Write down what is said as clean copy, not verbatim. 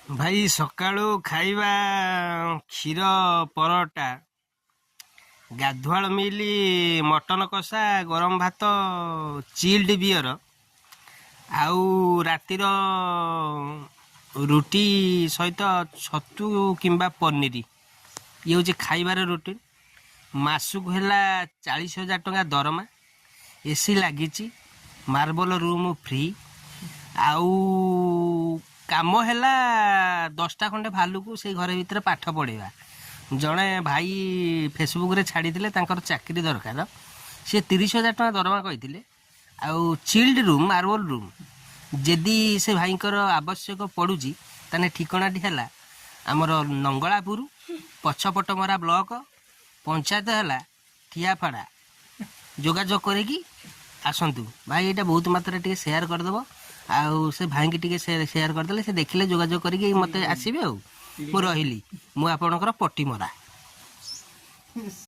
ଭାଇ ସକାଳୁ ଖାଇବା କ୍ଷୀର ପରଟା, ଗାଧୁଆଳ ମିଲ୍ ମଟନ କଷା, ଗରମ ଭାତ, ଚିଲ୍ଡ ବିୟର, ଆଉ ରାତିର ରୁଟି ସହିତ ଛତୁ କିମ୍ବା ପନିର। ଇଏ ହେଉଛି ଖାଇବାର ରୁଟିନ୍। ମାସକୁ ହେଲା 40,000 ଟଙ୍କା ଦରମା, ଏସି ଲାଗିଛି, ମାର୍ବଲ ରୁମ୍ ଫ୍ରି, ଆଉ କାମ ହେଲା 10ଟା ଖଣ୍ଡେ ଭାଲୁକୁ ସେଇ ଘର ଭିତରେ ପାଠ ପଢ଼େଇବା। ଜଣେ ଭାଇ ଫେସବୁକ୍ରେ ଛାଡ଼ିଥିଲେ ତାଙ୍କର ଚାକିରି ଦରକାର, ସେ 30,000 ଟଙ୍କା ଦରମା କହିଥିଲେ। ଆଉ ଚିଲ୍ଡ ରୁମ୍, ମାର୍ବଲ ରୁମ୍, ଯଦି ସେ ଭାଇଙ୍କର ଆବଶ୍ୟକ ପଡ଼ୁଛି ତାହେଲେ ଠିକଣାଟି ହେଲା ଆମର ନଙ୍ଗଳାପୁର ପଛପଟମରା ବ୍ଲକ, ପଞ୍ଚାୟତ ହେଲା ଠିଆପାଡ଼ା। ଯୋଗାଯୋଗ କରିକି ଆସନ୍ତୁ ଭାଇ। ଏଇଟା ବହୁତ ମାତ୍ରାରେ ଟିକେ ସେୟାର କରିଦେବ, ଆଉ ସେ ଭାଇଙ୍କି ଟିକେ ସେୟାର କରିଦେଲେ ସେ ଦେଖିଲେ ଯୋଗାଯୋଗ କରିକି ମୋତେ ଆସିବେ। ଆଉ ମୁଁ ରହିଲି, ମୁଁ ଆପଣଙ୍କର ପଟିମରା।